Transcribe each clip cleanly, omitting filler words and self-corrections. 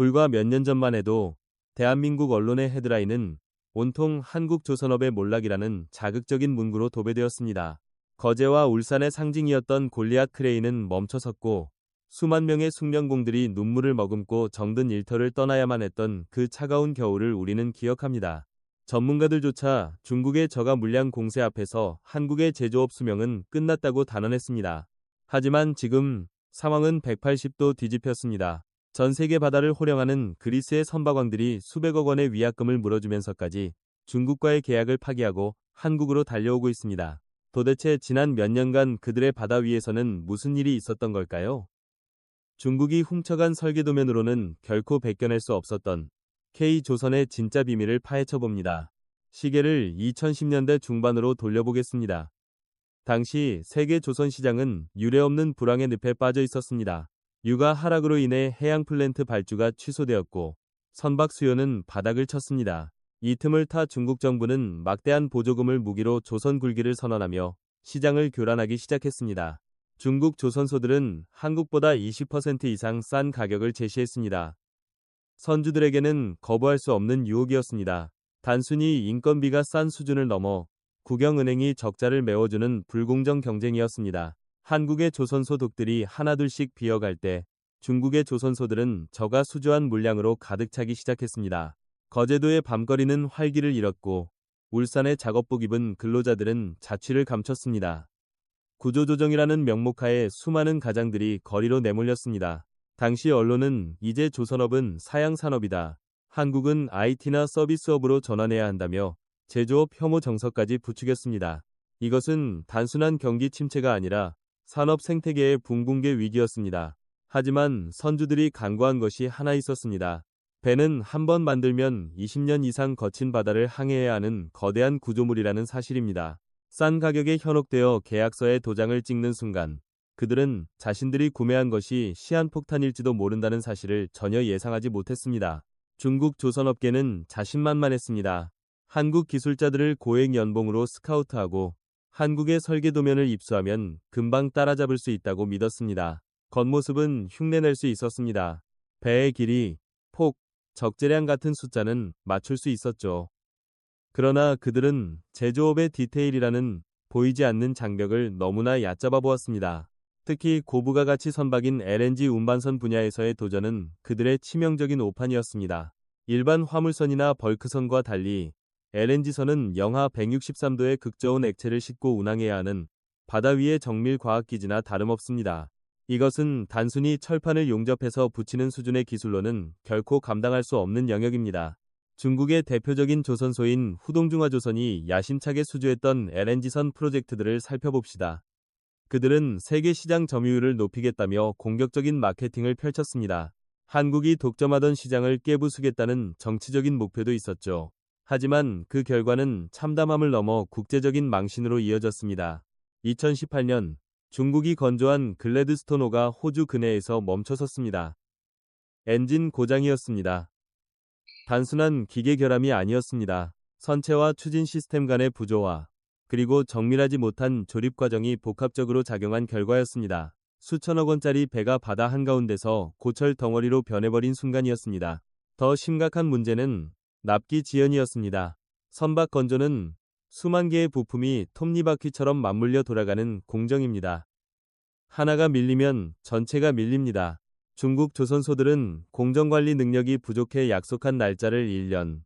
불과 몇 년 전만 해도 대한민국 언론의 헤드라인은 온통 한국조선업의 몰락이라는 자극적인 문구로 도배되었습니다. 거제와 울산의 상징이었던 골리앗 크레인은 멈춰섰고 수만 명의 숙련공들이 눈물을 머금고 정든 일터를 떠나야만 했던 그 차가운 겨울을 우리는 기억합니다. 전문가들조차 중국의 저가 물량 공세 앞에서 한국의 제조업 수명은 끝났다고 단언했습니다. 하지만 지금 상황은 180도 뒤집혔습니다. 전 세계 바다를 호령하는 그리스의 선박왕들이 수백억 원의 위약금을 물어주면서까지 중국과의 계약을 파기하고 한국으로 달려오고 있습니다. 도대체 지난 몇 년간 그들의 바다 위에서는 무슨 일이 있었던 걸까요? 중국이 훔쳐간 설계도면으로는 결코 베껴낼 수 없었던 K조선의 진짜 비밀을 파헤쳐봅니다. 시계를 2010년대 중반으로 돌려보겠습니다. 당시 세계 조선 시장은 유례없는 불황의 늪에 빠져 있었습니다. 유가 하락으로 인해 해양 플랜트 발주가 취소되었고 선박 수요는 바닥을 쳤습니다. 이 틈을 타 중국 정부는 막대한 보조금을 무기로 조선 굴기를 선언하며 시장을 교란하기 시작했습니다. 중국 조선소들은 한국보다 20% 이상 싼 가격을 제시했습니다. 선주들에게는 거부할 수 없는 유혹이었습니다. 단순히 인건비가 싼 수준을 넘어 국영은행이 적자를 메워주는 불공정 경쟁이었습니다. 한국의 조선소 독들이 하나둘씩 비어갈 때 중국의 조선소들은 저가 수주한 물량으로 가득 차기 시작했습니다. 거제도의 밤거리는 활기를 잃었고 울산의 작업복 입은 근로자들은 자취를 감췄습니다. 구조조정이라는 명목하에 수많은 가장들이 거리로 내몰렸습니다. 당시 언론은 이제 조선업은 사양산업이다. 한국은 IT나 서비스업으로 전환해야 한다며 제조업 혐오 정서까지 부추겼습니다. 이것은 단순한 경기 침체가 아니라 산업 생태계의 붕붕괴 위기였습니다. 하지만 선주들이 간과한 것이 하나 있었습니다. 배는 한 번 만들면 20년 이상 거친 바다를 항해해야 하는 거대한 구조물이라는 사실입니다. 싼 가격에 현혹되어 계약서에 도장을 찍는 순간 그들은 자신들이 구매한 것이 시한폭탄일지도 모른다는 사실을 전혀 예상하지 못했습니다. 중국 조선업계는 자신만만했습니다. 한국 기술자들을 고액 연봉으로 스카우트하고 한국의 설계도면을 입수하면 금방 따라잡을 수 있다고 믿었습니다. 겉모습은 흉내낼 수 있었습니다. 배의 길이, 폭, 적재량 같은 숫자는 맞출 수 있었죠. 그러나 그들은 제조업의 디테일이라는 보이지 않는 장벽을 너무나 얕잡아 보았습니다. 특히 고부가 가치 선박인 LNG 운반선 분야에서의 도전은 그들의 치명적인 오판이었습니다. 일반 화물선이나 벌크선과 달리 LNG선은 영하 163도의 극저온 액체를 싣고 운항해야 하는 바다 위의 정밀 과학기지나 다름없습니다. 이것은 단순히 철판을 용접해서 붙이는 수준의 기술로는 결코 감당할 수 없는 영역입니다. 중국의 대표적인 조선소인 후동중화조선이 야심차게 수주했던 LNG선 프로젝트들을 살펴봅시다. 그들은 세계 시장 점유율을 높이겠다며 공격적인 마케팅을 펼쳤습니다. 한국이 독점하던 시장을 깨부수겠다는 정치적인 목표도 있었죠. 하지만 그 결과는 참담함을 넘어 국제적인 망신으로 이어졌습니다. 2018년 중국이 건조한 글래드스톤호가 호주 근해에서 멈춰섰습니다. 엔진 고장이었습니다. 단순한 기계 결함이 아니었습니다. 선체와 추진 시스템 간의 부조화, 그리고 정밀하지 못한 조립 과정이 복합적으로 작용한 결과였습니다. 수천억 원짜리 배가 바다 한가운데서 고철 덩어리로 변해버린 순간이었습니다. 더 심각한 문제는 납기 지연이었습니다. 선박 건조는 수만 개의 부품이 톱니바퀴처럼 맞물려 돌아가는 공정입니다. 하나가 밀리면 전체가 밀립니다. 중국 조선소들은 공정관리 능력이 부족해 약속한 날짜를 1년,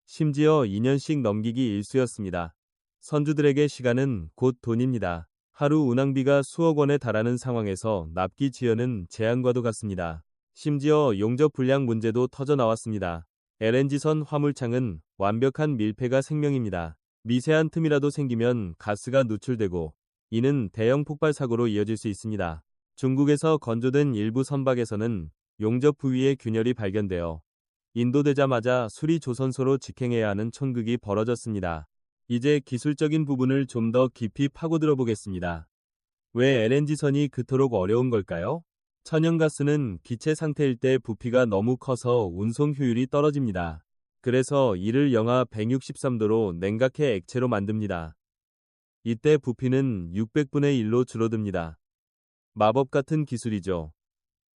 심지어 2년씩 넘기기 일쑤였습니다. 선주들에게 시간은 곧 돈입니다. 하루 운항비가 수억 원에 달하는 상황에서 납기 지연은 재앙과도 같습니다. 심지어 용접 불량 문제도 터져 나왔습니다. LNG선 화물창은 완벽한 밀폐가 생명입니다. 미세한 틈이라도 생기면 가스가 누출되고 이는 대형 폭발 사고로 이어질 수 있습니다. 중국에서 건조된 일부 선박에서는 용접 부위에 균열이 발견되어 인도되자마자 수리 조선소로 직행해야 하는 촌극이 벌어졌습니다. 이제 기술적인 부분을 좀 더 깊이 파고들어 보겠습니다. 왜 LNG선이 그토록 어려운 걸까요? 천연가스는 기체 상태일 때 부피가 너무 커서 운송 효율이 떨어집니다. 그래서 이를 영하 163도로 냉각해 액체로 만듭니다. 이때 부피는 600분의 1로 줄어듭니다. 마법 같은 기술이죠.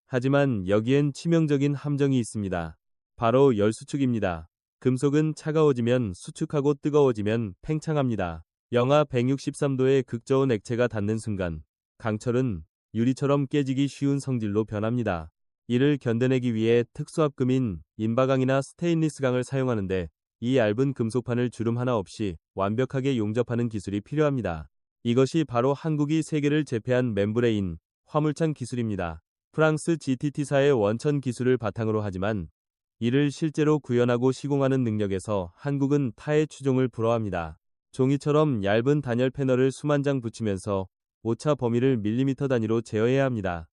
하지만 여기엔 치명적인 함정이 있습니다. 바로 열 수축입니다. 금속은 차가워지면 수축하고 뜨거워지면 팽창합니다. 영하 163도의 극저온 액체가 닿는 순간 강철은 유리처럼 깨지기 쉬운 성질로 변합니다. 이를 견뎌내기 위해 특수합금인 인바강이나 스테인리스강을 사용하는데 이 얇은 금속판을 주름 하나 없이 완벽하게 용접하는 기술이 필요합니다. 이것이 바로 한국이 세계를 제패한 멤브레인, 화물창 기술입니다. 프랑스 GTT사의 원천 기술을 바탕으로 하지만 이를 실제로 구현하고 시공하는 능력에서 한국은 타의 추종을 부러워합니다. 종이처럼 얇은 단열 패널을 수만 장 붙이면서 오차 범위를 밀리미터 단위로 제어해야 합니다.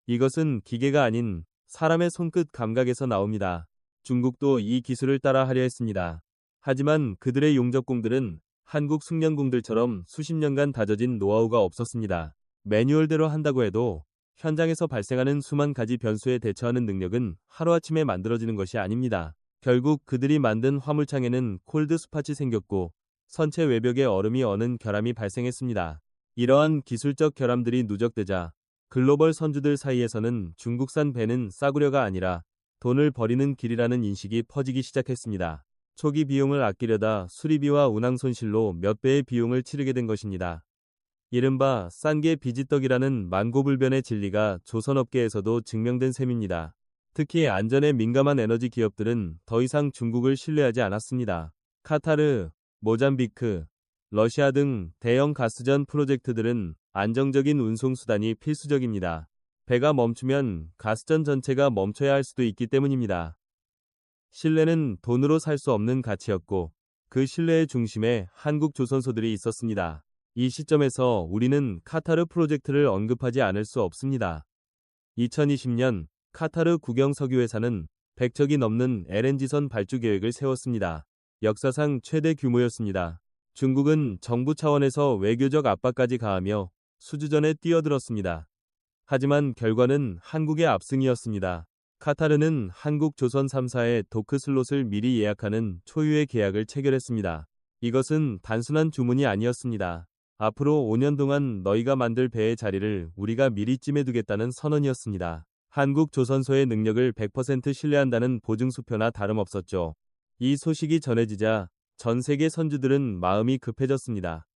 이것은 기계가 아닌 사람의 손끝 감각에서 나옵니다. 중국도 이 기술을 따라 하려 했습니다. 하지만 그들의 용접공들은 한국 숙련공들처럼 수십 년간 다져진 노하우가 없었습니다. 매뉴얼대로 한다고 해도 현장에서 발생하는 수만 가지 변수에 대처하는 능력은 하루아침에 만들어지는 것이 아닙니다. 결국 그들이 만든 화물창에는 콜드 스팟이 생겼고 선체 외벽에 얼음이 어는 결함이 발생했습니다. 이러한 기술적 결함들이 누적되자 글로벌 선주들 사이에서는 중국산 배는 싸구려가 아니라 돈을 버리는 길이라는 인식이 퍼지기 시작했습니다. 초기 비용을 아끼려다 수리비와 운항 손실로 몇 배의 비용을 치르게 된 것입니다. 이른바 싼 게 비지떡이라는 만고불변의 진리가 조선업계에서도 증명된 셈입니다. 특히 안전에 민감한 에너지 기업들은 더 이상 중국을 신뢰하지 않았습니다. 카타르, 모잠비크, 러시아 등 대형 가스전 프로젝트들은 안정적인 운송 수단이 필수적입니다. 배가 멈추면 가스전 전체가 멈춰야 할 수도 있기 때문입니다. 신뢰는 돈으로 살 수 없는 가치였고 그 신뢰의 중심에 한국 조선소들이 있었습니다. 이 시점에서 우리는 카타르 프로젝트를 언급하지 않을 수 없습니다. 2020년 카타르 국영석유회사는 100척이 넘는 LNG선 발주 계획을 세웠습니다. 역사상 최대 규모였습니다. 중국은 정부 차원에서 외교적 압박까지 가하며 수주전에 뛰어들었습니다. 하지만 결과는 한국의 압승이었습니다. 카타르는 한국 조선 3사의 도크 슬롯을 미리 예약하는 초유의 계약을 체결했습니다. 이것은 단순한 주문이 아니었습니다. 앞으로 5년 동안 너희가 만들 배의 자리를 우리가 미리 찜해두겠다는 선언이었습니다. 한국 조선소의 능력을 100% 신뢰한다는 보증수표나 다름없었죠. 이 소식이 전해지자 전 세계 선주들은 마음이 급해졌습니다.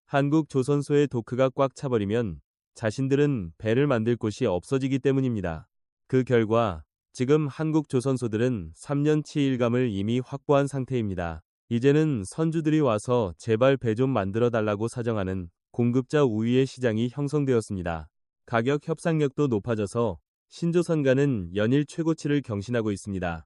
한국 조선소의 도크가 꽉 차버리면 자신들은 배를 만들 곳이 없어지기 때문입니다. 그 결과 지금 한국 조선소들은 3년치 일감을 이미 확보한 상태입니다. 이제는 선주들이 와서 제발 배 좀 만들어 달라고 사정하는 공급자 우위의 시장이 형성되었습니다. 가격 협상력도 높아져서 신조선가는 연일 최고치를 경신하고 있습니다.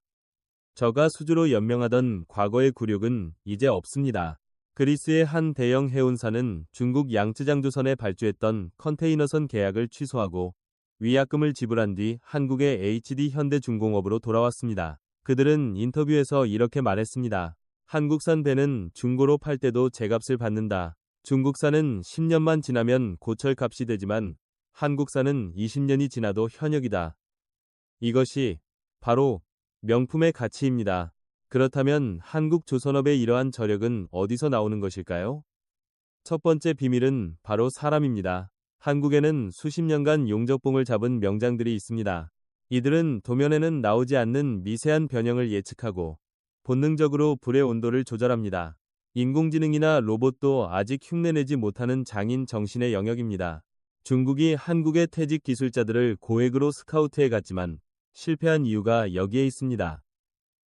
저가 수주로 연명하던 과거의 굴욕은 이제 없습니다. 그리스의 한 대형 해운사는 중국 양쯔장조선에 발주했던 컨테이너선 계약을 취소하고 위약금을 지불한 뒤 한국의 HD현대중공업으로 돌아왔습니다. 그들은 인터뷰에서 이렇게 말했습니다. 한국산 배는 중고로 팔 때도 제값을 받는다. 중국산은 10년만 지나면 고철값이 되지만 한국산은 20년이 지나도 현역이다. 이것이 바로 명품의 가치입니다. 그렇다면 한국 조선업의 이러한 저력은 어디서 나오는 것일까요? 첫 번째 비밀은 바로 사람입니다. 한국에는 수십 년간 용접봉을 잡은 명장들이 있습니다. 이들은 도면에는 나오지 않는 미세한 변형을 예측하고 본능적으로 불의 온도를 조절합니다. 인공지능이나 로봇도 아직 흉내내지 못하는 장인 정신의 영역입니다. 중국이 한국의 퇴직 기술자들을 고액으로 스카우트해 갔지만 실패한 이유가 여기에 있습니다.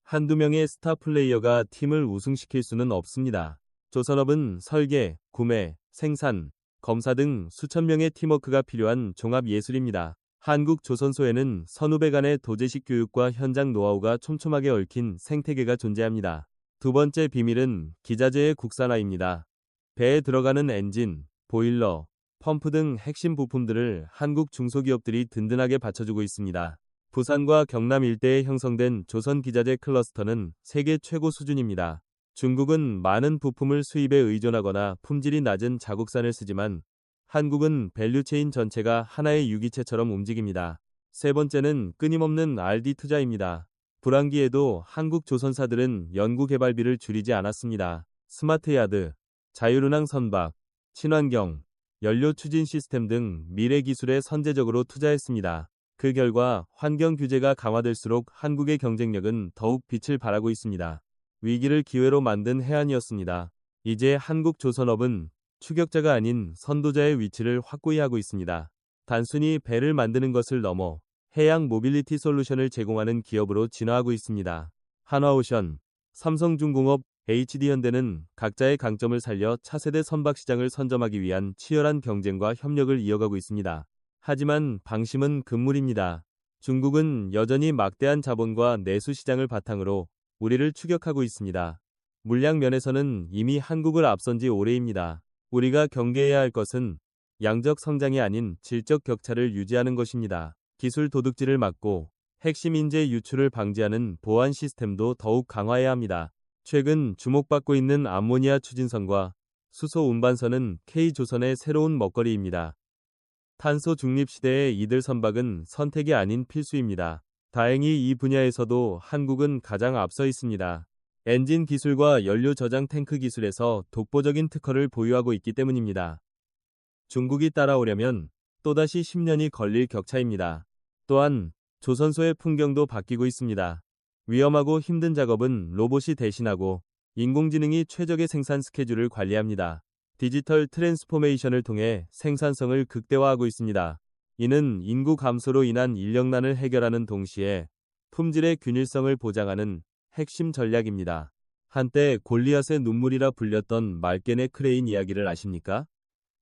한두 명의 스타 플레이어가 팀을 우승시킬 수는 없습니다. 조선업은 설계, 구매, 생산, 검사 등 수천 명의 팀워크가 필요한 종합 예술입니다. 한국 조선소에는 선후배 간의 도제식 교육과 현장 노하우가 촘촘하게 얽힌 생태계가 존재합니다. 두 번째 비밀은 기자재의 국산화입니다. 배에 들어가는 엔진, 보일러, 펌프 등 핵심 부품들을 한국 중소기업들이 든든하게 받쳐주고 있습니다. 부산과 경남 일대에 형성된 조선기자재 클러스터는 세계 최고 수준입니다. 중국은 많은 부품을 수입에 의존하거나 품질이 낮은 자국산을 쓰지만 한국은 밸류체인 전체가 하나의 유기체처럼 움직입니다. 세 번째는 끊임없는 R&D 투자입니다. 불황기에도 한국 조선사들은 연구개발비를 줄이지 않았습니다. 스마트야드, 자율운항 선박, 친환경, 연료 추진 시스템 등 미래 기술에 선제적으로 투자했습니다. 그 결과 환경 규제가 강화될수록 한국의 경쟁력은 더욱 빛을 발하고 있습니다. 위기를 기회로 만든 해안이었습니다. 이제 한국조선업은 추격자가 아닌 선도자의 위치를 확고히 하고 있습니다. 단순히 배를 만드는 것을 넘어 해양 모빌리티 솔루션을 제공하는 기업으로 진화하고 있습니다. 한화오션, 삼성중공업, HD현대는 각자의 강점을 살려 차세대 선박 시장을 선점하기 위한 치열한 경쟁과 협력을 이어가고 있습니다. 하지만 방심은 금물입니다. 중국은 여전히 막대한 자본과 내수 시장을 바탕으로 우리를 추격하고 있습니다. 물량 면에서는 이미 한국을 앞선 지 오래입니다. 우리가 경계해야 할 것은 양적 성장이 아닌 질적 격차를 유지하는 것입니다. 기술 도둑질을 막고 핵심 인재 유출을 방지하는 보안 시스템도 더욱 강화해야 합니다. 최근 주목받고 있는 암모니아 추진선과 수소 운반선은 K조선의 새로운 먹거리입니다. 탄소 중립 시대의 이들 선박은 선택이 아닌 필수입니다. 다행히 이 분야에서도 한국은 가장 앞서 있습니다. 엔진 기술과 연료 저장 탱크 기술에서 독보적인 특허를 보유하고 있기 때문입니다. 중국이 따라오려면 또다시 10년이 걸릴 격차입니다. 또한 조선소의 풍경도 바뀌고 있습니다. 위험하고 힘든 작업은 로봇이 대신하고 인공지능이 최적의 생산 스케줄을 관리합니다. 디지털 트랜스포메이션을 통해 생산성을 극대화하고 있습니다. 이는 인구 감소로 인한 인력난을 해결하는 동시에 품질의 균일성을 보장하는 핵심 전략입니다. 한때 골리앗의 눈물이라 불렸던 말겐의 크레인 이야기를 아십니까?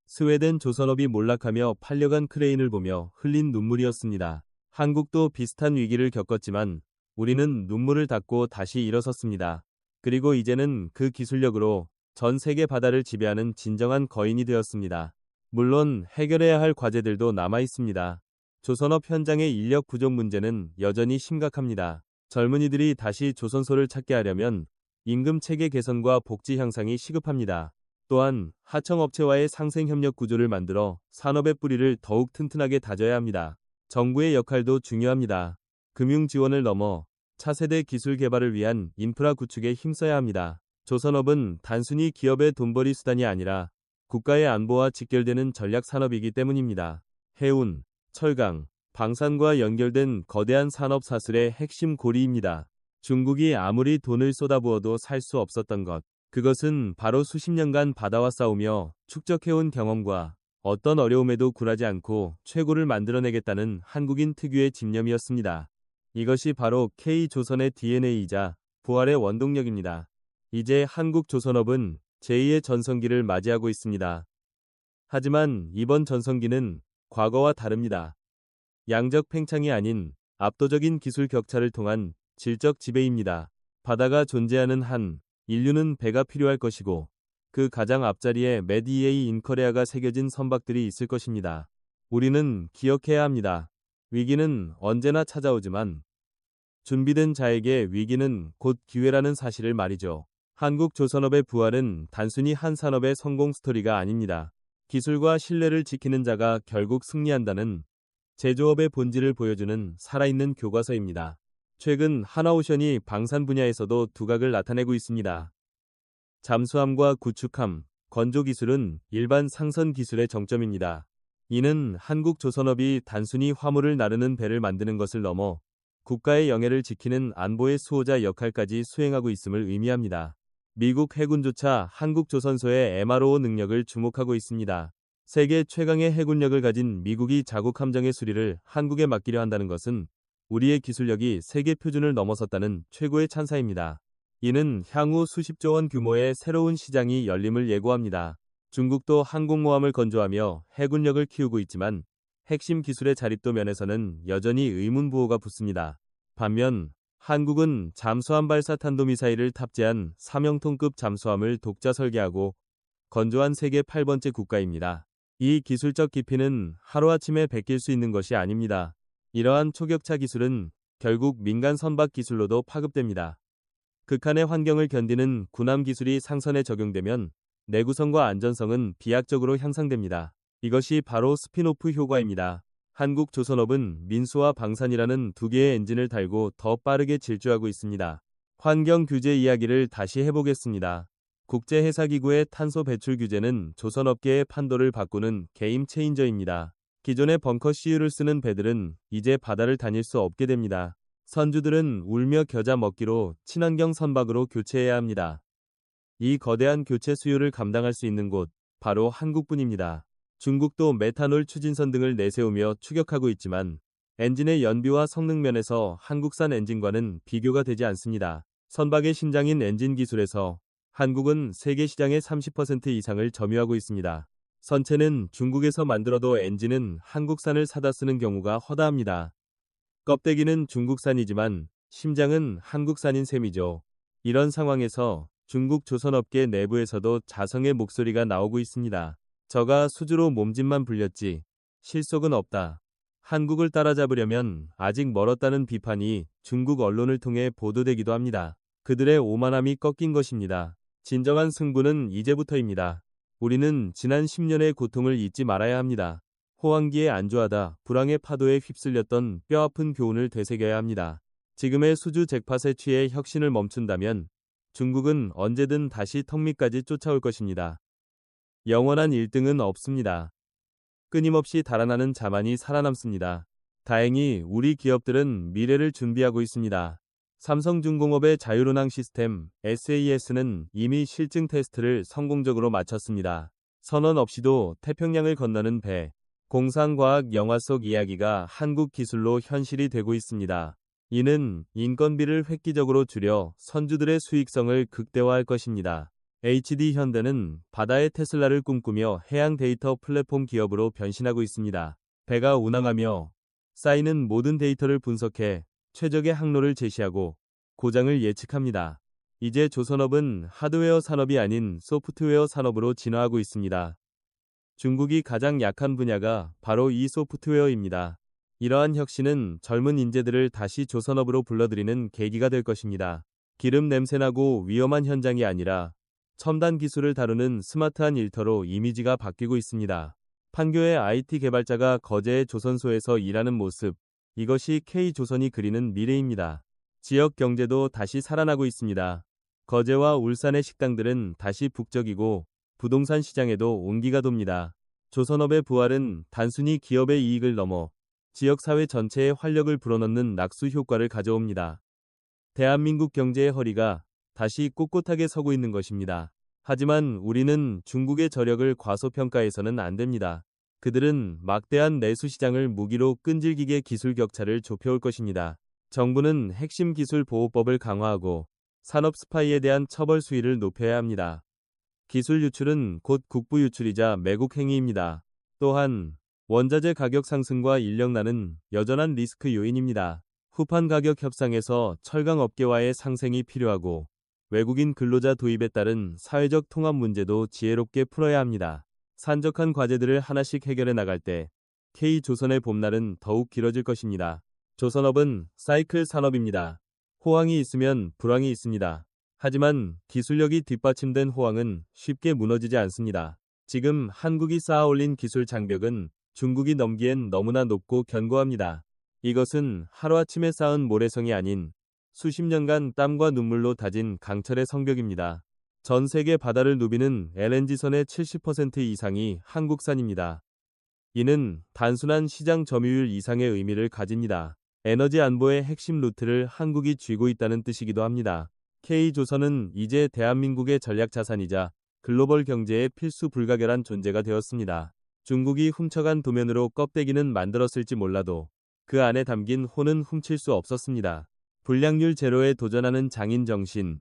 스웨덴 조선업이 몰락하며 팔려간 크레인을 보며 흘린 눈물이었습니다. 한국도 비슷한 위기를 겪었지만 우리는 눈물을 닦고 다시 일어섰습니다. 그리고 이제는 그 기술력으로 전 세계 바다를 지배하는 진정한 거인이 되었습니다. 물론 해결해야 할 과제들도 남아 있습니다. 조선업 현장의 인력 부족 문제는 여전히 심각합니다. 젊은이들이 다시 조선소를 찾게 하려면 임금 체계 개선과 복지 향상이 시급합니다. 또한 하청업체와의 상생협력 구조를 만들어 산업의 뿌리를 더욱 튼튼하게 다져야 합니다. 정부의 역할도 중요합니다. 금융 지원을 넘어 차세대 기술 개발을 위한 인프라 구축에 힘써야 합니다. 조선업은 단순히 기업의 돈벌이 수단이 아니라 국가의 안보와 직결되는 전략 산업이기 때문입니다. 해운, 철강, 방산과 연결된 거대한 산업 사슬의 핵심 고리입니다. 중국이 아무리 돈을 쏟아부어도 살 수 없었던 것. 그것은 바로 수십 년간 바다와 싸우며 축적해온 경험과 어떤 어려움에도 굴하지 않고 최고를 만들어내겠다는 한국인 특유의 집념이었습니다. 이것이 바로 K조선의 DNA이자 부활의 원동력입니다. 이제 한국조선업은 제2의 전성기를 맞이하고 있습니다. 하지만 이번 전성기는 과거와 다릅니다. 양적 팽창이 아닌 압도적인 기술 격차를 통한 질적 지배입니다. 바다가 존재하는 한 인류는 배가 필요할 것이고 그 가장 앞자리에 메드 EA 인커레아가 새겨진 선박들이 있을 것입니다. 우리는 기억해야 합니다. 위기는 언제나 찾아오지만 준비된 자에게 위기는 곧 기회라는 사실을 말이죠. 한국 조선업의 부활은 단순히 한 산업의 성공 스토리가 아닙니다. 기술과 신뢰를 지키는 자가 결국 승리한다는 제조업의 본질을 보여주는 살아있는 교과서입니다. 최근 한화오션이 방산 분야에서도 두각을 나타내고 있습니다. 잠수함과 구축함, 건조 기술은 일반 상선 기술의 정점입니다. 이는 한국 조선업이 단순히 화물을 나르는 배를 만드는 것을 넘어 국가의 영해를 지키는 안보의 수호자 역할까지 수행하고 있음을 의미합니다. 미국 해군조차 한국 조선소의 MRO 능력을 주목하고 있습니다. 세계 최강의 해군력을 가진 미국이 자국 함정의 수리를 한국에 맡기려 한다는 것은 우리의 기술력이 세계 표준을 넘어섰다는 최고의 찬사입니다. 이는 향후 수십조 원 규모의 새로운 시장이 열림을 예고합니다. 중국도 항공모함을 건조하며 해군력을 키우고 있지만 핵심 기술의 자립도 면에서는 여전히 의문부호가 붙습니다. 반면 한국은 잠수함 발사 탄도미사일을 탑재한 사명통급 잠수함을 독자 설계하고 건조한 세계 8번째 국가입니다. 이 기술적 깊이는 하루아침에 베낄 수 있는 것이 아닙니다. 이러한 초격차 기술은 결국 민간 선박 기술로도 파급됩니다. 극한의 환경을 견디는 군함 기술이 상선에 적용되면 내구성과 안전성은 비약적으로 향상됩니다. 이것이 바로 스핀오프 효과입니다. 한국 조선업은 민수와 방산이라는 두 개의 엔진을 달고 더 빠르게 질주하고 있습니다. 환경 규제 이야기를 다시 해보겠습니다. 국제해사기구의 탄소 배출 규제는 조선업계의 판도를 바꾸는 게임 체인저입니다. 기존의 벙커 CU를 쓰는 배들은 이제 바다를 다닐 수 없게 됩니다. 선주들은 울며 겨자 먹기로 친환경 선박으로 교체해야 합니다. 이 거대한 교체 수요를 감당할 수 있는 곳, 바로 한국뿐입니다. 중국도 메탄올 추진선 등을 내세우며 추격하고 있지만 엔진의 연비와 성능 면에서 한국산 엔진과는 비교가 되지 않습니다. 선박의 심장인 엔진 기술에서 한국은 세계 시장의 30% 이상을 점유하고 있습니다. 선체는 중국에서 만들어도 엔진은 한국산을 사다 쓰는 경우가 허다합니다. 껍데기는 중국산이지만 심장은 한국산인 셈이죠. 이런 상황에서 중국 조선업계 내부에서도 자성의 목소리가 나오고 있습니다. 저가 수주로 몸집만 불렸지 실속은 없다. 한국을 따라잡으려면 아직 멀었다는 비판이 중국 언론을 통해 보도되기도 합니다. 그들의 오만함이 꺾인 것입니다. 진정한 승부는 이제부터입니다. 우리는 지난 10년의 고통을 잊지 말아야 합니다. 호황기에 안주하다 불황의 파도에 휩쓸렸던 뼈아픈 교훈을 되새겨야 합니다. 지금의 수주 잭팟에 취해 혁신을 멈춘다면 중국은 언제든 다시 턱 밑까지 쫓아올 것입니다. 영원한 1등은 없습니다. 끊임없이 달아나는 자만이 살아남습니다. 다행히 우리 기업들은 미래를 준비하고 있습니다. 삼성중공업의 자율운항 시스템 SAS는 이미 실증 테스트를 성공적으로 마쳤습니다. 선언 없이도 태평양을 건너는 배, 공상과학 영화 속 이야기가 한국 기술로 현실이 되고 있습니다. 이는 인건비를 획기적으로 줄여 선주들의 수익성을 극대화할 것입니다. HD현대는 바다의 테슬라를 꿈꾸며 해양 데이터 플랫폼 기업으로 변신하고 있습니다. 배가 운항하며 쌓이는 모든 데이터를 분석해 최적의 항로를 제시하고 고장을 예측합니다. 이제 조선업은 하드웨어 산업이 아닌 소프트웨어 산업으로 진화하고 있습니다. 중국이 가장 약한 분야가 바로 이 소프트웨어입니다. 이러한 혁신은 젊은 인재들을 다시 조선업으로 불러들이는 계기가 될 것입니다. 기름 냄새나고 위험한 현장이 아니라 첨단 기술을 다루는 스마트한 일터로 이미지가 바뀌고 있습니다. 판교의 IT 개발자가 거제의 조선소에서 일하는 모습, 이것이 K조선이 그리는 미래입니다. 지역 경제도 다시 살아나고 있습니다. 거제와 울산의 식당들은 다시 북적이고 부동산 시장에도 온기가 돕니다. 조선업의 부활은 단순히 기업의 이익을 넘어 지역사회 전체에 활력을 불어넣는 낙수 효과를 가져옵니다. 대한민국 경제의 허리가 다시 꼿꼿하게 서고 있는 것입니다. 하지만 우리는 중국의 저력을 과소평가해서는 안 됩니다. 그들은 막대한 내수 시장을 무기로 끈질기게 기술 격차를 좁혀올 것입니다. 정부는 핵심 기술 보호법을 강화하고 산업 스파이에 대한 처벌 수위를 높여야 합니다. 기술 유출은 곧 국부 유출이자 매국 행위입니다. 또한 원자재 가격 상승과 인력난은 여전한 리스크 요인입니다. 후판 가격 협상에서 철강 업계와의 상생이 필요하고 외국인 근로자 도입에 따른 사회적 통합 문제도 지혜롭게 풀어야 합니다. 산적한 과제들을 하나씩 해결해 나갈 때 K조선의 봄날은 더욱 길어질 것입니다. 조선업은 사이클 산업입니다. 호황이 있으면 불황이 있습니다. 하지만 기술력이 뒷받침된 호황은 쉽게 무너지지 않습니다. 지금 한국이 쌓아올린 기술 장벽은 중국이 넘기엔 너무나 높고 견고합니다. 이것은 하루아침에 쌓은 모래성이 아닌 수십 년간 땀과 눈물로 다진 강철의 성벽입니다. 전 세계 바다를 누비는 LNG선의 70% 이상이 한국산입니다. 이는 단순한 시장 점유율 이상의 의미를 가집니다. 에너지 안보의 핵심 루트를 한국이 쥐고 있다는 뜻이기도 합니다. K조선은 이제 대한민국의 전략 자산이자 글로벌 경제의 필수 불가결한 존재가 되었습니다. 중국이 훔쳐간 도면으로 껍데기는 만들었을지 몰라도 그 안에 담긴 혼은 훔칠 수 없었습니다. 불량률 제로에 도전하는 장인 정신,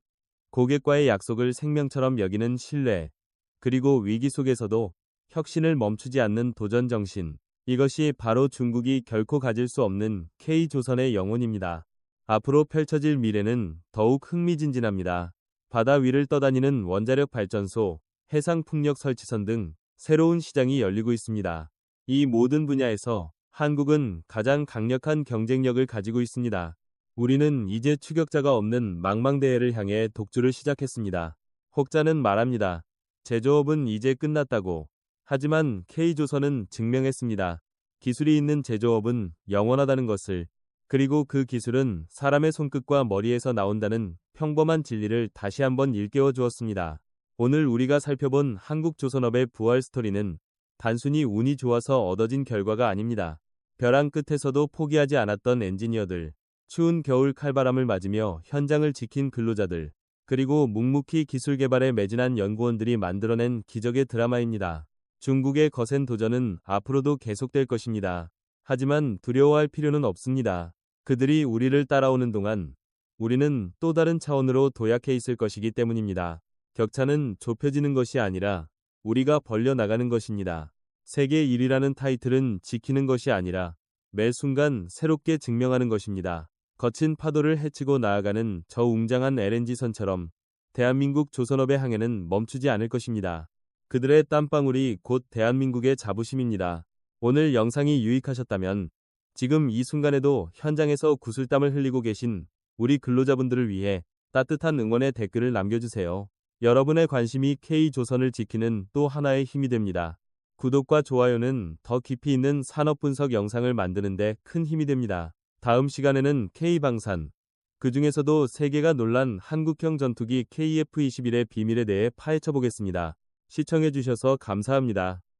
고객과의 약속을 생명처럼 여기는 신뢰, 그리고 위기 속에서도 혁신을 멈추지 않는 도전 정신, 이것이 바로 중국이 결코 가질 수 없는 K조선의 영혼입니다. 앞으로 펼쳐질 미래는 더욱 흥미진진합니다. 바다 위를 떠다니는 원자력 발전소, 해상 풍력 설치선 등 새로운 시장이 열리고 있습니다. 이 모든 분야에서 한국은 가장 강력한 경쟁력을 가지고 있습니다. 우리는 이제 추격자가 없는 망망대해를 향해 독주를 시작했습니다. 혹자는 말합니다. 제조업은 이제 끝났다고. 하지만 K조선은 증명했습니다. 기술이 있는 제조업은 영원하다는 것을, 그리고 그 기술은 사람의 손끝과 머리에서 나온다는 평범한 진리를 다시 한번 일깨워 주었습니다. 오늘 우리가 살펴본 한국 조선업의 부활 스토리는 단순히 운이 좋아서 얻어진 결과가 아닙니다. 벼랑 끝에서도 포기하지 않았던 엔지니어들, 추운 겨울 칼바람을 맞으며 현장을 지킨 근로자들, 그리고 묵묵히 기술 개발에 매진한 연구원들이 만들어낸 기적의 드라마입니다. 중국의 거센 도전은 앞으로도 계속될 것입니다. 하지만 두려워할 필요는 없습니다. 그들이 우리를 따라오는 동안 우리는 또 다른 차원으로 도약해 있을 것이기 때문입니다. 격차는 좁혀지는 것이 아니라 우리가 벌려나가는 것입니다. 세계 1위라는 타이틀은 지키는 것이 아니라 매 순간 새롭게 증명하는 것입니다. 거친 파도를 헤치고 나아가는 저 웅장한 LNG선처럼 대한민국 조선업의 항해는 멈추지 않을 것입니다. 그들의 땀방울이 곧 대한민국의 자부심입니다. 오늘 영상이 유익하셨다면 지금 이 순간에도 현장에서 구슬땀을 흘리고 계신 우리 근로자분들을 위해 따뜻한 응원의 댓글을 남겨주세요. 여러분의 관심이 K조선을 지키는 또 하나의 힘이 됩니다. 구독과 좋아요는 더 깊이 있는 산업 분석 영상을 만드는 데 큰 힘이 됩니다. 다음 시간에는 K방산, 그 중에서도 세계가 놀란 한국형 전투기 KF-21의 비밀에 대해 파헤쳐 보겠습니다. 시청해주셔서 감사합니다.